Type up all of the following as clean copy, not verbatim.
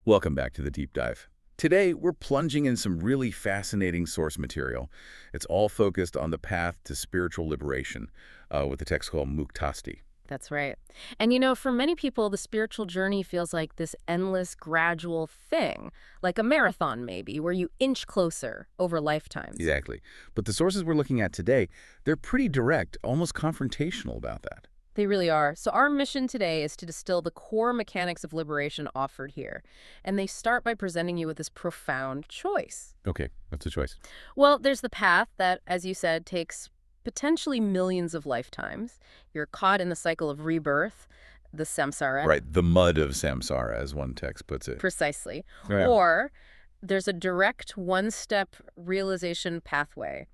Welcome back to the Deep Dive. Today, we're plunging in some really fascinating source material. It's all focused on the path to spiritual liberation, with a text called Mukta. That's right. And for many people, the spiritual journey feels like this endless, gradual thing, like a marathon maybe, where you inch closer over lifetimes. Exactly. But the sources we're looking at today, they're pretty direct, almost confrontational about that. They really are. So our mission today is to distill the core mechanics of liberation offered here. And they start by presenting you with this profound choice. Okay, what's the choice? Well, there's the path that, as you said, takes potentially millions of lifetimes. You're caught in the cycle of rebirth, the samsara. Right, the mud of samsara, as one text puts it. Precisely. Yeah. Or there's a direct one-step realization pathway,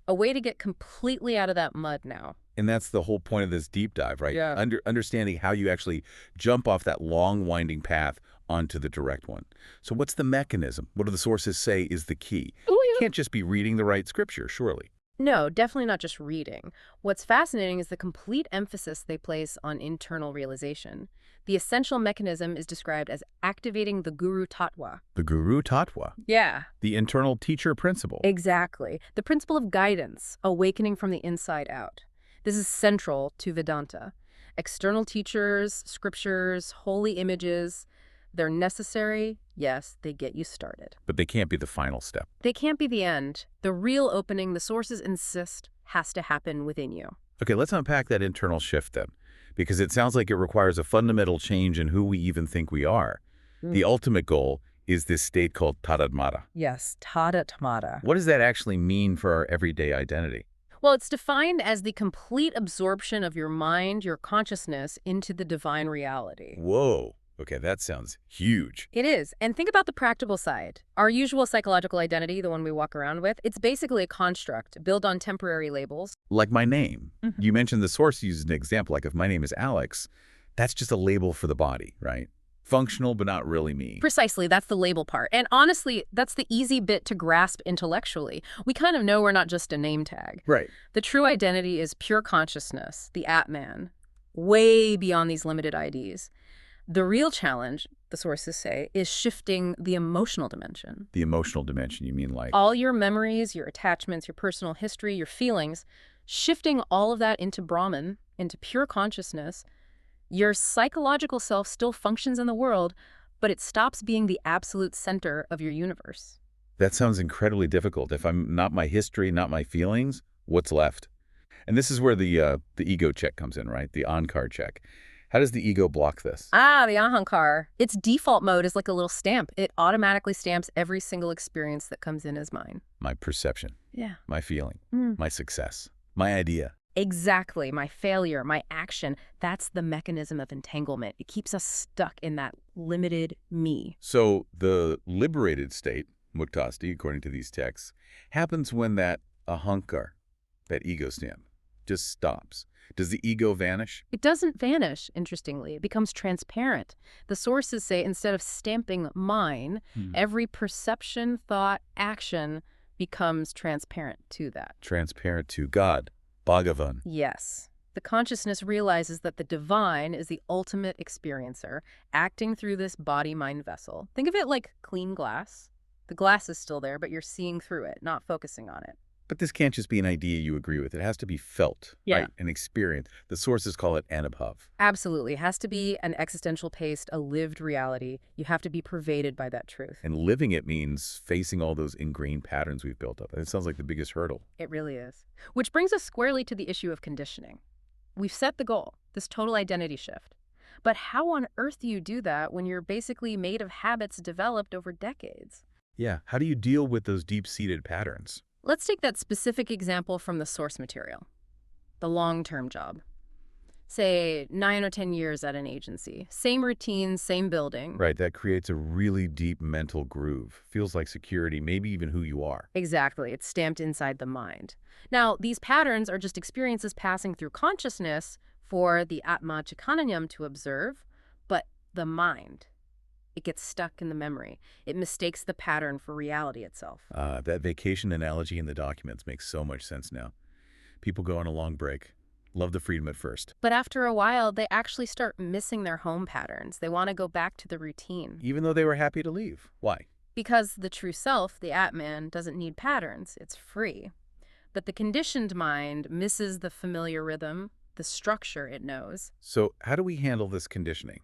a way to get completely out of that mud now. And that's the whole point of this deep dive, right? Yeah. Understanding how you actually jump off that long, winding path onto the direct one. So what's the mechanism? What do the sources say is the key? Oh, You can't just be reading the right scripture, surely. No, definitely not just reading. What's fascinating is the complete emphasis they place on internal realization. The essential mechanism is described as activating the Guru Tattva. The Guru Tattva, Yeah. the internal teacher principle. Exactly. The principle of guidance, awakening from the inside out. This is central to Vedanta. External teachers, scriptures, holy images, they're necessary. Yes, they get you started. But they can't be the final step. They can't be the end. The real opening, the sources insist, has to happen within you. Okay, let's unpack that internal shift then, because it sounds like it requires a fundamental change in who we even think we are. The ultimate goal is this state called tadatmata. Yes, tadatmata. What does that actually mean for our everyday identity? Well, it's defined as the complete absorption of your mind, your consciousness, into the divine reality. Whoa. Okay, that sounds huge. It is. And think about the practical side. Our usual psychological identity, the one we walk around with, it's basically a construct built on temporary labels. Like my name. You mentioned the source used an example, like if my name is Alex, that's just a label for the body, right? Functional, but not really me. Precisely, that's the label part. And honestly, that's the easy bit to grasp intellectually. We kind of know we're not just a name tag. Right. The true identity is pure consciousness, the Atman, way beyond these limited IDs. The real challenge, the sources say, is shifting the emotional dimension. The emotional dimension, you mean like? All your memories, your attachments, your personal history, your feelings, shifting all of that into Brahman, into pure consciousness. Your psychological self still functions in the world, but it stops being the absolute center of your universe. That sounds incredibly difficult. If I'm not my history, not my feelings, what's left? And this is where the ego check comes in, right? The Ankar check. How does the ego block this? The Ahankar. Its default mode is like a little stamp. It automatically stamps every single experience that comes in as mine. My perception, Yeah. my feeling, my success, my idea. Exactly. My failure, my action. That's the mechanism of entanglement. It keeps us stuck in that limited me. So the liberated state, Mukta, according to these texts, happens when that ahankar, that ego stamp, just stops. Does the ego vanish? It doesn't vanish, interestingly. It becomes transparent. The sources say instead of stamping mine, every perception, thought, action becomes transparent to that. Transparent to God, Bhagavan. Yes. The consciousness realizes that the divine is the ultimate experiencer, acting through this body-mind vessel. Think of it like clean glass. The glass is still there, but you're seeing through it, not focusing on it. But this can't just be an idea you agree with. It has to be felt, right? An experience. The sources call it anubhav. Absolutely. It has to be an existential taste, a lived reality. You have to be pervaded by that truth. And living it means facing all those ingrained patterns we've built up. It sounds like the biggest hurdle. It really is. Which brings us squarely to the issue of conditioning. We've set the goal, this total identity shift. But how on earth do you do that when you're basically made of habits developed over decades? Yeah. How do you deal with those deep-seated patterns? Let's take that specific example from the source material, the long-term job. Say 9 or 10 years at an agency, same routine, same building. Right, that creates a really deep mental groove. Feels like security, maybe even who you are. Exactly, it's stamped inside the mind. Now, these patterns are just experiences passing through consciousness for the Atma Chaitanyam to observe, but the mind, it gets stuck in the memory. It mistakes the pattern for reality itself. That vacation analogy in the documents makes so much sense now. People go on a long break. Love the freedom at first. But after a while, they actually start missing their home patterns. They want to go back to the routine. Even though they were happy to leave. Why? Because the true self, the Atman, doesn't need patterns. It's free. But the conditioned mind misses the familiar rhythm, the structure it knows. So how do we handle this conditioning?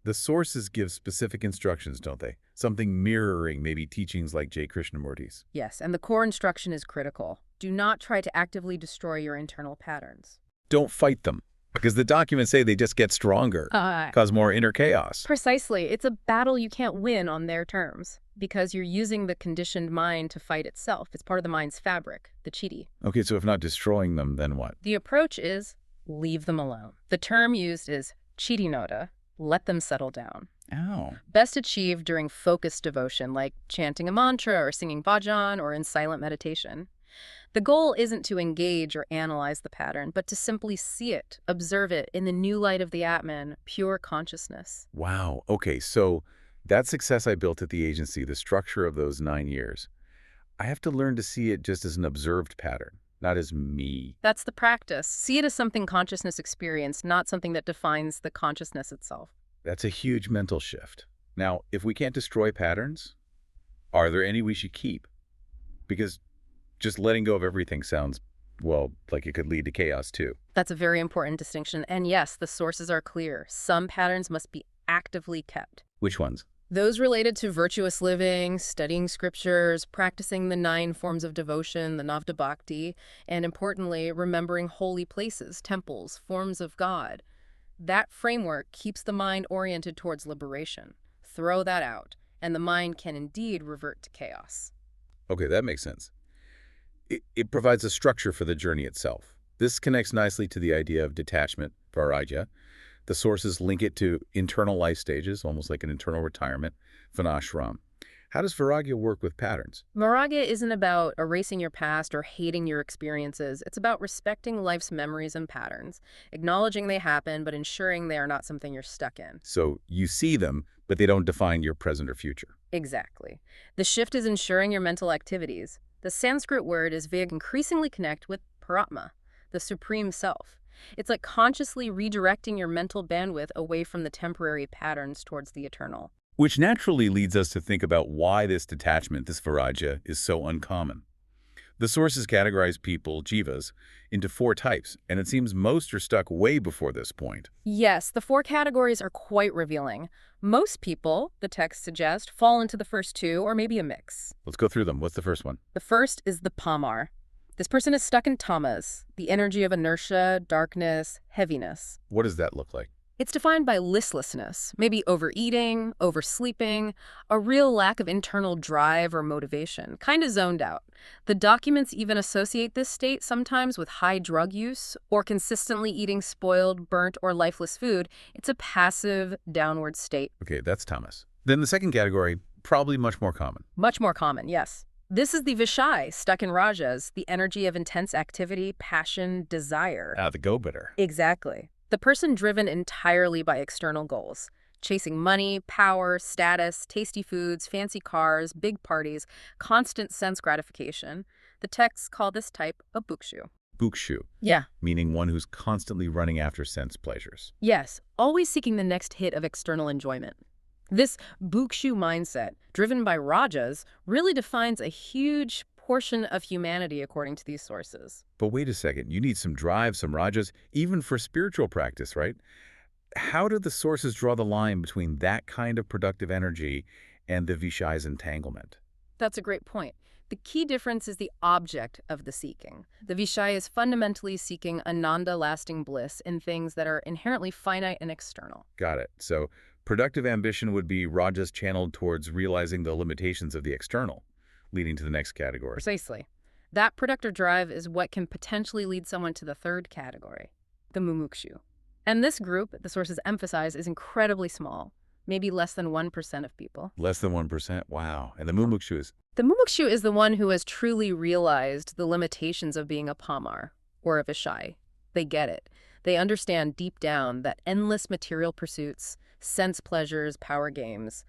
The sources give specific instructions, don't they? Something mirroring maybe teachings like J. Krishnamurti's. Yes, and the core instruction is critical. Do not try to actively destroy your internal patterns. Don't fight them, because the documents say they just get stronger, cause more inner chaos. Precisely. It's a battle you can't win on their terms, because you're using the conditioned mind to fight itself. It's part of the mind's fabric, the chitti. Okay, so if not destroying them, then what? The approach is leave them alone. The term used is chittinoda, let them settle down. Oh. Best achieved during focused devotion, like chanting a mantra or singing bhajan or in silent meditation. The goal isn't to engage or analyze the pattern, but to simply see it, observe it in the new light of the Atman, pure consciousness. Wow. Okay, so that success I built at the agency, the structure of those 9 years, I have to learn to see it just as an observed pattern, not as me. That's the practice. See it as something consciousness experienced, not something that defines the consciousness itself. That's a huge mental shift. Now, if we can't destroy patterns, are there any we should keep? Because just letting go of everything sounds, well, like it could lead to chaos too. That's a very important distinction. And yes, the sources are clear. Some patterns must be actively kept. Which ones? Those related to virtuous living, studying scriptures, practicing the 9 forms of devotion, the Navda Bhakti, and importantly, remembering holy places, temples, forms of God. That framework keeps the mind oriented towards liberation. Throw that out, and the mind can indeed revert to chaos. Okay, that makes sense. It provides a structure for the journey itself. This connects nicely to the idea of detachment, vairagya. The sources link it to internal life stages, almost like an internal retirement, vanashram. How does vairagya work with patterns? Vairagya isn't about erasing your past or hating your experiences. It's about respecting life's memories and patterns, acknowledging they happen, but ensuring they are not something you're stuck in. So you see them, but they don't define your present or future. Exactly. The shift is ensuring your mental activities. The Sanskrit word is vig increasingly connect with paratma, the supreme self. It's like consciously redirecting your mental bandwidth away from the temporary patterns towards the eternal. Which naturally leads us to think about why this detachment, this vairagya, is so uncommon. The sources categorize people, jivas, into 4 types, and it seems most are stuck way before this point. Yes, the 4 categories are quite revealing. Most people, the text suggests, fall into the first 2 or maybe a mix. Let's go through them. What's the first one? The first is the pamar. This person is stuck in tamas, the energy of inertia, darkness, heaviness. What does that look like? It's defined by listlessness, maybe overeating, oversleeping, a real lack of internal drive or motivation, kind of zoned out. The documents even associate this state sometimes with high drug use or consistently eating spoiled, burnt, or lifeless food. It's a passive, downward state. Okay, that's tamas. Then the second category, probably much more common. Much more common, yes. This is the Vishai, stuck in rajas, the energy of intense activity, passion, desire. The go-getter. Exactly. The person driven entirely by external goals, chasing money, power, status, tasty foods, fancy cars, big parties, constant sense gratification. The texts call this type a bhukshu. Bhukshu. Yeah. Meaning one who's constantly running after sense pleasures. Yes, always seeking the next hit of external enjoyment. This bhukshu mindset, driven by rajas, really defines a huge portion of humanity according to these sources. But wait a second, you need some drive, some rajas, even for spiritual practice, right? How do the sources draw the line between that kind of productive energy and the Vishai's entanglement? That's a great point. The key difference is the object of the seeking. The Vishai is fundamentally seeking ananda, lasting bliss in things that are inherently finite and external. Got it. So productive ambition would be rajas channeled towards realizing the limitations of the external, leading to the next category. Precisely. That productive drive is what can potentially lead someone to the third category, the mumukshu. And this group, the sources emphasize, is incredibly small, maybe less than 1% of people. Less than 1%? Wow. And the mumukshu is? The mumukshu is the one who has truly realized the limitations of being a pamar, or a vishai. They get it. They understand deep down that endless material pursuits, sense pleasures, power games,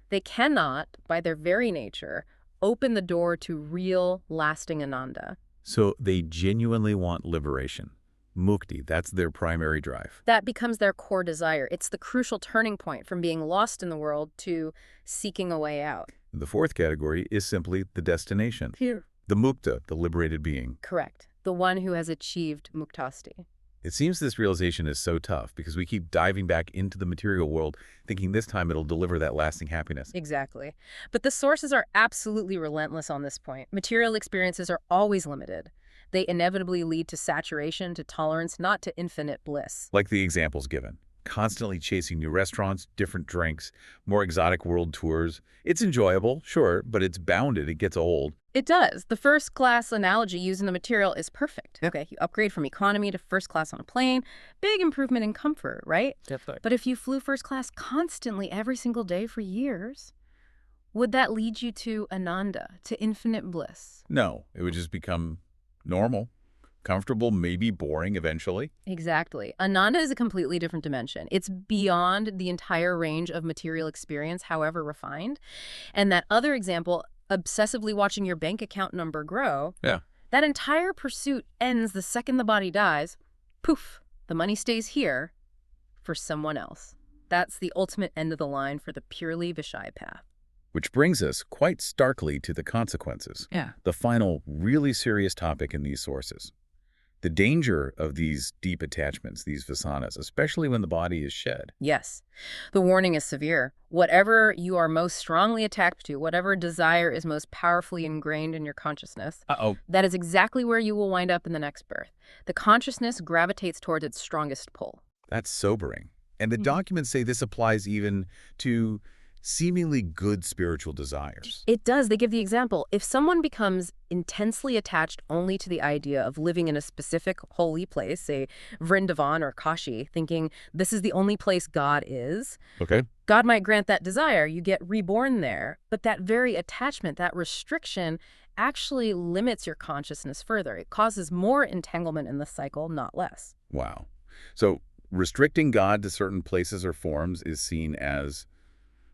they cannot, by their very nature, open the door to real, lasting ananda. So they genuinely want liberation, Mukti, that's their primary drive. That becomes their core desire. It's the crucial turning point from being lost in the world to seeking a way out. The fourth category is simply the destination. Here. The Mukta, the liberated being. Correct. The one who has achieved muktasti. It seems this realization is so tough because we keep diving back into the material world, thinking this time it'll deliver that lasting happiness. Exactly. But the sources are absolutely relentless on this point. Material experiences are always limited. They inevitably lead to saturation, to tolerance, not to infinite bliss. Like the examples given. Constantly chasing new restaurants, different drinks, more exotic world tours. It's enjoyable, sure, but it's bounded. It gets old. It does. The first-class analogy used in the material is perfect. Okay, you upgrade from economy to first class on a plane. Big improvement in comfort, right? Definitely. But if you flew first class constantly every single day for years, would that lead you to Ananda, to infinite bliss? No, it would just become normal, comfortable, maybe boring eventually. Exactly. Ananda is a completely different dimension. It's beyond the entire range of material experience, however refined. And that other example, obsessively watching your bank account number grow, that entire pursuit ends the second the body dies. Poof, the money stays here for someone else. That's the ultimate end of the line for the purely Vishaya path. Which brings us quite starkly to the consequences. Yeah. The final, really serious topic in these sources. The danger of these deep attachments, these vasanas, especially when the body is shed. Yes. The warning is severe. Whatever you are most strongly attached to, whatever desire is most powerfully ingrained in your consciousness, that is exactly where you will wind up in the next birth. The consciousness gravitates towards its strongest pull. That's sobering. And the documents say this applies even to seemingly good spiritual desires. It does. They give the example. If someone becomes intensely attached only to the idea of living in a specific holy place, say Vrindavan or Kashi, thinking this is the only place God is, Okay. God might grant that desire. You get reborn there. But that very attachment, that restriction, actually limits your consciousness further. It causes more entanglement in the cycle, not less. Wow. So restricting God to certain places or forms is seen as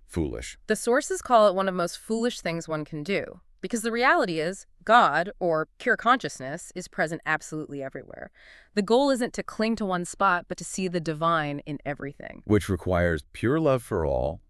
foolish. The sources call it one of the most foolish things one can do, because the reality is God, or pure consciousness, is present absolutely everywhere. The goal isn't to cling to one spot, but to see the divine in everything. Which requires pure love for all,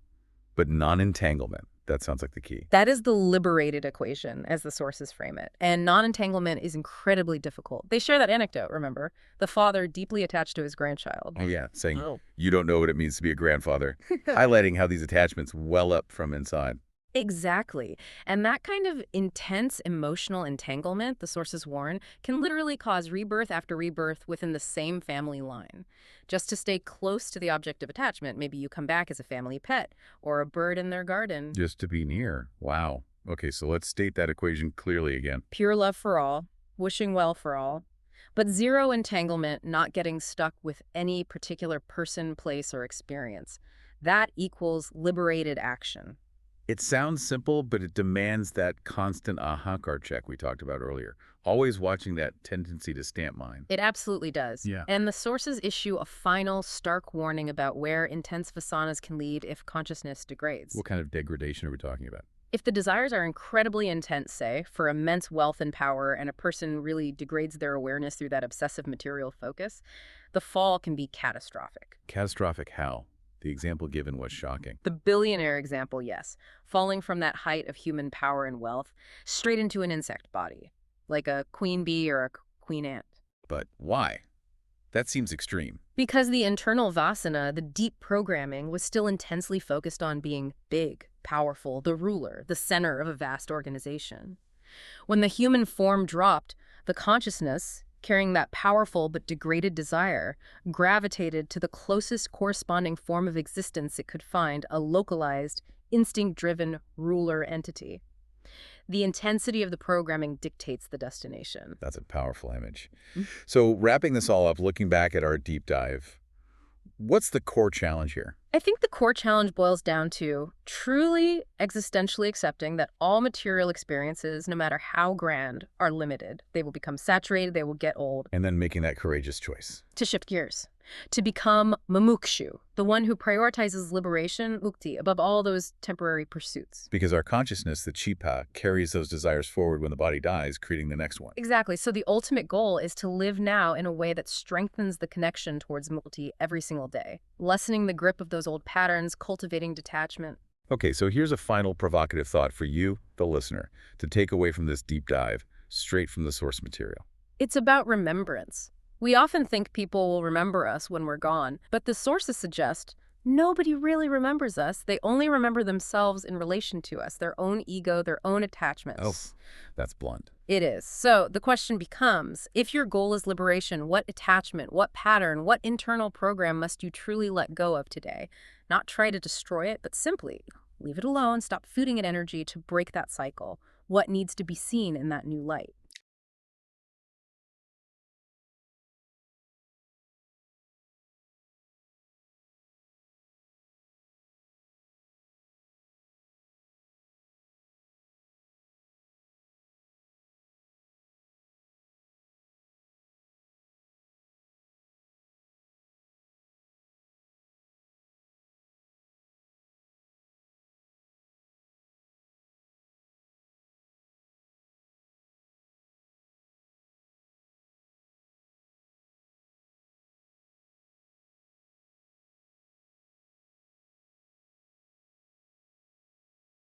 but non-entanglement. That sounds like the key. That is the liberated equation, as the sources frame it. And non-entanglement is incredibly difficult. They share that anecdote, remember? The father deeply attached to his grandchild. Oh, yeah, saying, you don't know what it means to be a grandfather, highlighting how these attachments well up from inside. Exactly. And that kind of intense emotional entanglement, the sources warn, can literally cause rebirth after rebirth within the same family line. Just to stay close to the object of attachment, maybe you come back as a family pet or a bird in their garden. Just to be near. Wow. Okay, so let's state that equation clearly again. Pure love for all, wishing well for all, but zero entanglement, not getting stuck with any particular person, place, or experience. That equals liberated action. It sounds simple, but it demands that constant ahankar check we talked about earlier. Always watching that tendency to stamp mind. It absolutely does. Yeah. And the sources issue a final, stark warning about where intense vasanas can lead if consciousness degrades. What kind of degradation are we talking about? If the desires are incredibly intense, say, for immense wealth and power, and a person really degrades their awareness through that obsessive material focus, the fall can be catastrophic. Catastrophic how? The example given was shocking. The billionaire example, yes. Falling from that height of human power and wealth straight into an insect body, like a queen bee or a queen ant. But why? That seems extreme. Because the internal vasana, the deep programming, was still intensely focused on being big, powerful, the ruler, the center of a vast organization. When the human form dropped, the consciousness, carrying that powerful but degraded desire, gravitated to the closest corresponding form of existence it could find, a localized, instinct-driven ruler entity. The intensity of the programming dictates the destination. That's a powerful image. So wrapping this all up, looking back at our deep dive, what's the core challenge here? I think the core challenge boils down to truly existentially accepting that all material experiences, no matter how grand, are limited. They will become saturated, they will get old. And then making that courageous choice. To shift gears. To become mumukshu, the one who prioritizes liberation, mukti, above all those temporary pursuits. Because our consciousness, the chipa, carries those desires forward when the body dies, creating the next one. Exactly. So the ultimate goal is to live now in a way that strengthens the connection towards mukti every single day, lessening the grip of those old patterns, cultivating detachment. Okay, so here's a final provocative thought for you, the listener, to take away from this deep dive, straight from the source material. It's about remembrance. We often think people will remember us when we're gone, but the sources suggest nobody really remembers us. They only remember themselves in relation to us, their own ego, their own attachments. Oh, that's blunt. It is. So the question becomes, if your goal is liberation, what attachment, what pattern, what internal program must you truly let go of today? Not try to destroy it, but simply leave it alone, stop feeding it energy to break that cycle. What needs to be seen in that new light?